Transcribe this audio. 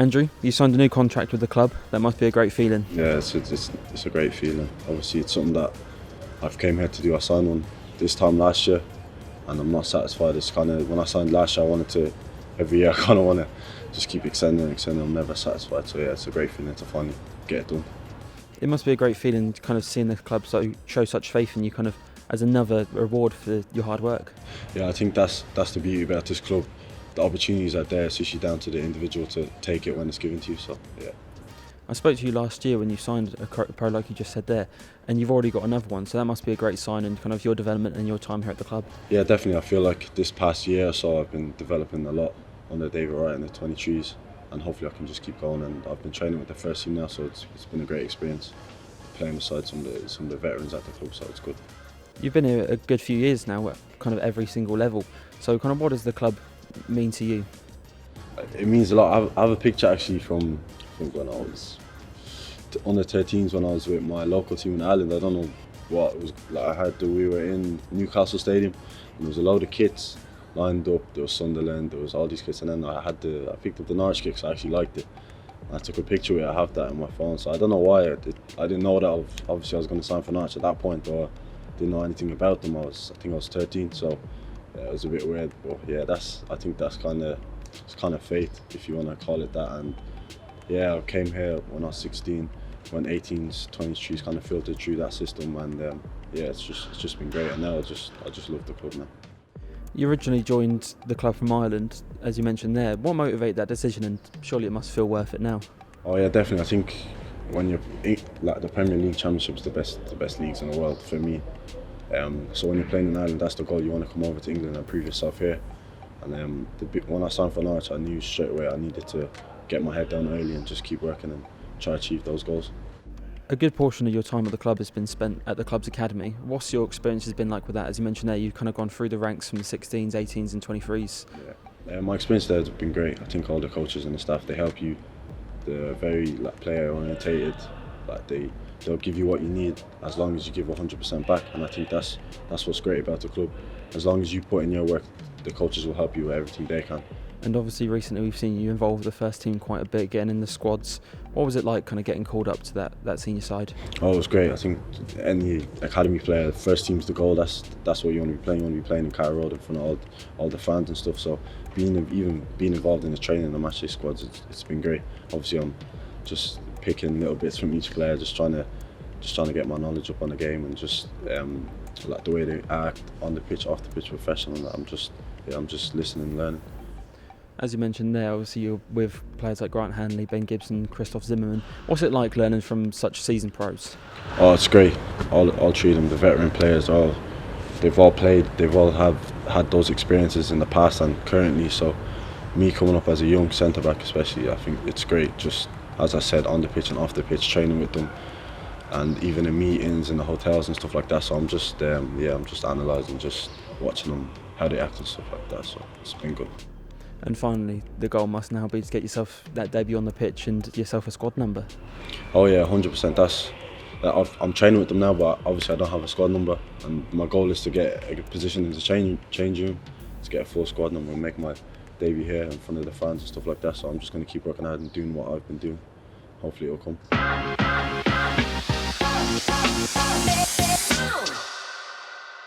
Andrew, you signed a new contract with the club. That must be a great feeling. Yeah, it's a great feeling. Obviously, it's something that I've came here to do. I signed one this time last year, and I'm not satisfied. It's kind of, when I signed last year, I wanted to, every year I kind of want to just keep extending. I'm never satisfied. So yeah, it's a great feeling to finally get it done. It must be a great feeling kind of seeing the club show such faith in you, kind of as another reward for your hard work. Yeah, I think that's the beauty about this club. The opportunities are there. It's usually down to the individual to take it when it's given to you. So yeah. I spoke to you last year when you signed a pro, like you just said there, and you've already got another one, so that must be a great sign in kind of your development and your time here at the club. Yeah, definitely. I feel like this past year or so I've been developing a lot under David Wright in the 23s, and hopefully I can just keep going. And I've been training with the first team now, so it's been a great experience playing beside some of the veterans at the club, so it's good. You've been here a good few years now at kind of every single level, so kind of what does the club mean to you? It means a lot. I have a picture actually from when I was under 13s, when I was with my local team in Ireland. I don't know what it was like. We were in Newcastle Stadium, and there was a load of kids lined up. There was Sunderland, there was all these kids, and then I picked up the Norwich kit, so I actually liked it. I took a picture with it. I have that in my phone, so I don't know why. I didn't know that obviously I was going to sign for Norwich at that point, or didn't know anything about them. I think I was 13, so yeah, it was a bit weird. But yeah, I think that's kind of fate, if you want to call it that. And yeah, I came here when I was 16, when 18s, 23s kind of filtered through that system, and yeah, it's just been great. And now I just love the club now. You originally joined the club from Ireland, as you mentioned there. What motivated that decision, and surely it must feel worth it now? Oh yeah, definitely. I think when you're like the Premier League Championship's the best leagues in the world for me. So when you're playing in Ireland, that's the goal. You want to come over to England and prove yourself here. And when I signed for Norwich, I knew straight away I needed to get my head down early and just keep working and try to achieve those goals. A good portion of your time at the club has been spent at the club's academy. What's your experience been like with that? As you mentioned there, you've kind of gone through the ranks from the 16s, 18s and 23s. Yeah, my experience there has been great. I think all the coaches and the staff, they help you. They're very player orientated. They'll give you what you need as long as you give 100% back, and I think that's what's great about the club. As long as you put in your work, the coaches will help you with everything they can. And obviously recently we've seen you involved with the first team quite a bit, getting in the squads. What was it like kind of getting called up to that senior side? Oh, it was great. I think any academy player, first team's the goal. That's what you want to be playing. You want to be playing in Carrow Road in front of all the fans and stuff. So being involved in the training and the matchday squads, it's been great. Obviously I'm just picking little bits from each player, just trying to get my knowledge up on the game, and just like the way they act on the pitch, off the pitch, professional. And I'm just listening and learning. As you mentioned there, obviously you're with players like Grant Hanley, Ben Gibson, Christoph Zimmerman. What's it like learning from such seasoned pros? Oh, it's great. All three of them, the veteran players, they've all played. They've all had those experiences in the past and currently. So me coming up as a young centre back, especially, I think it's great. Just as I said, on the pitch and off the pitch, training with them, and even in meetings in the hotels and stuff like that. So I'm just analysing, just watching them, how they act and stuff like that. So it's been good. And finally, the goal must now be to get yourself that debut on the pitch and yourself a squad number. Oh yeah, 100%. I'm training with them now, but obviously I don't have a squad number, and my goal is to get a position in the change room, to get a full squad number and make my debut here in front of the fans and stuff like that. So I'm just going to keep working hard and doing what I've been doing. Hopefully it'll come.